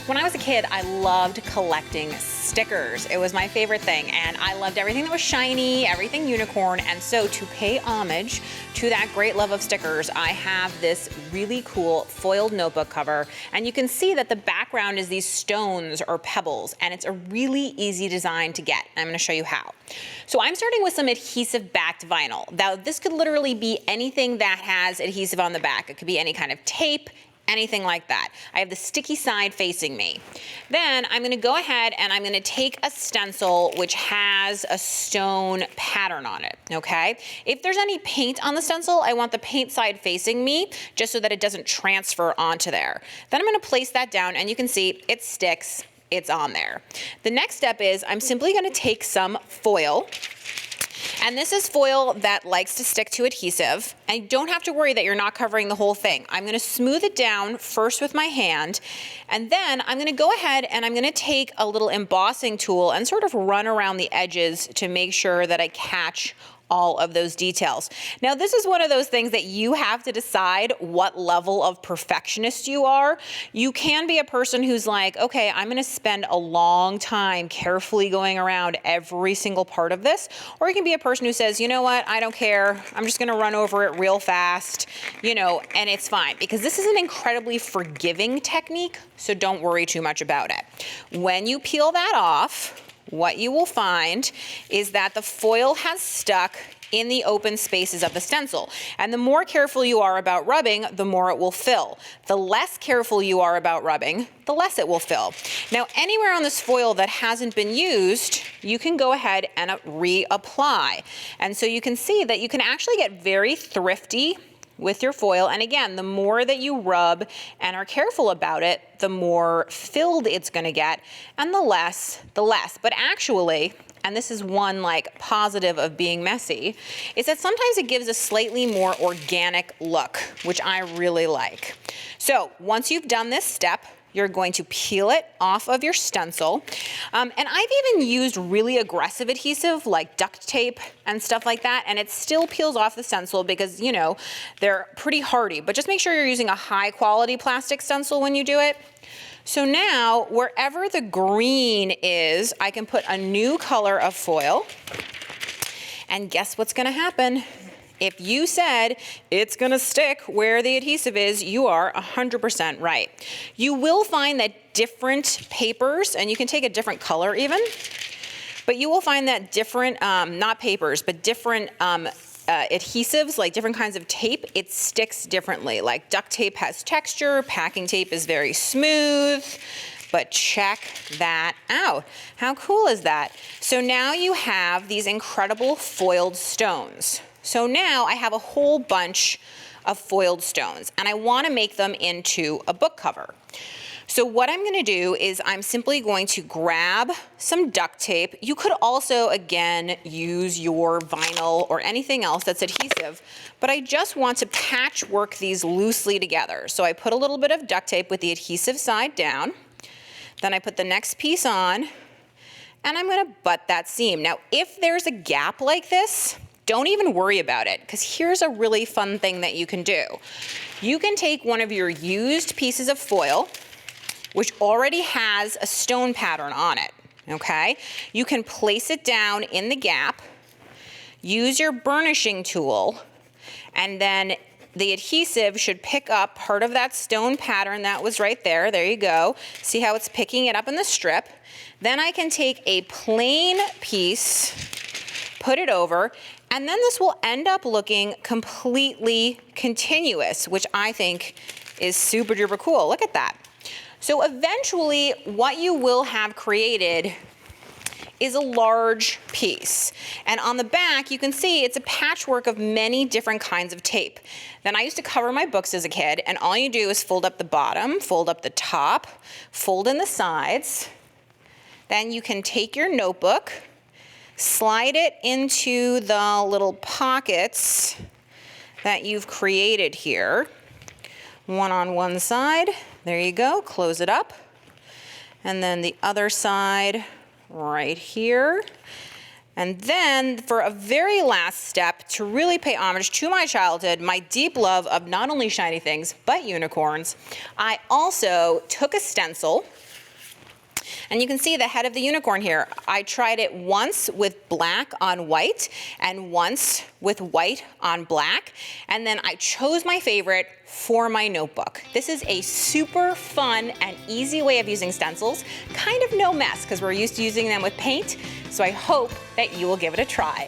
When I was a kid, I loved collecting stickers. It was my favorite thing, and I loved everything that was shiny, everything unicorn, and so to pay homage to that great love of stickers, I have this really cool foiled notebook cover, and you can see that the background is these stones or pebbles, and it's a really easy design to get. I'm gonna show you how. So I'm starting with some adhesive-backed vinyl. Now, this could literally be anything that has adhesive on the back. It could be any kind of tape, anything like that. I have the sticky side facing me. Then I'm gonna go ahead and I'm gonna take a stencil which has a stone pattern on it, okay? If there's any paint on the stencil, I want the paint side facing me just so that it doesn't transfer onto there. Then I'm gonna place that down and you can see it sticks, it's on there. The next step is I'm simply gonna take some foil. And this is foil that likes to stick to adhesive. And you don't have to worry that you're not covering the whole thing. I'm gonna smooth it down first with my hand, and then I'm gonna go ahead and I'm gonna take a little embossing tool and sort of run around the edges to make sure that I catch all of those details. Now, this is one of those things that you have to decide what level of perfectionist you are. You can be a person who's like, okay, I'm gonna spend a long time carefully going around every single part of this. Or you can be a person who says, you know what, I don't care. I'm just gonna run over it real fast, you know, and it's fine. Because this is an incredibly forgiving technique, so don't worry too much about it. When you peel that off, what you will find is that the foil has stuck in the open spaces of the stencil. And the more careful you are about rubbing, the more it will fill. The less careful you are about rubbing, the less it will fill. Now, anywhere on this foil that hasn't been used, you can go ahead and reapply. And so you can see that you can actually get very thrifty with your foil. And again, the more that you rub and are careful about it, the more filled it's gonna get, and the less, the less. But actually, and this is one like positive of being messy, is that sometimes it gives a slightly more organic look, which I really like. So once you've done this step, you're going to peel it off of your stencil. And I've even used really aggressive adhesive like duct tape and stuff like that, and it still peels off the stencil because, you know, they're pretty hardy, but just make sure you're using a high quality plastic stencil when you do it. So now, wherever the green is, I can put a new color of foil, and guess what's gonna happen? If you said it's gonna stick where the adhesive is, you are 100% right. You will find that different papers, and you can take a different color even, but you will find that different, not papers, but different adhesives, like different kinds of tape, it sticks differently. Like duct tape has texture, packing tape is very smooth, but check that out. How cool is that? So now you have these incredible foiled stones. So now I have a whole bunch of foiled stones, and I wanna make them into a book cover. So what I'm gonna do is I'm simply going to grab some duct tape. You could also, again, use your vinyl or anything else that's adhesive, but I just want to patchwork these loosely together. So I put a little bit of duct tape with the adhesive side down, then I put the next piece on, and I'm gonna butt that seam. Now, if there's a gap like this, don't even worry about it, because here's a really fun thing that you can do. You can take one of your used pieces of foil, which already has a stone pattern on it, okay? You can place it down in the gap, use your burnishing tool, and then the adhesive should pick up part of that stone pattern that was right there. There you go. See how it's picking it up in the strip? Then I can take a plain piece, put it over, and then this will end up looking completely continuous, which I think is super duper cool. Look at that. So eventually, what you will have created is a large piece. And on the back, you can see it's a patchwork of many different kinds of tape. Then I used to cover my books as a kid, and all you do is fold up the bottom, fold up the top, fold in the sides. Then you can take your notebook, slide it into the little pockets that you've created here. One on one side, there you go, close it up. And then the other side right here. And then for a very last step, to really pay homage to my childhood, my deep love of not only shiny things, but unicorns, I also took a stencil And you can see the head of the unicorn here. I tried it once with black on white and once with white on black. And then I chose my favorite for my notebook. This is a super fun and easy way of using stencils. Kind of no mess because we're used to using them with paint. So I hope that you will give it a try.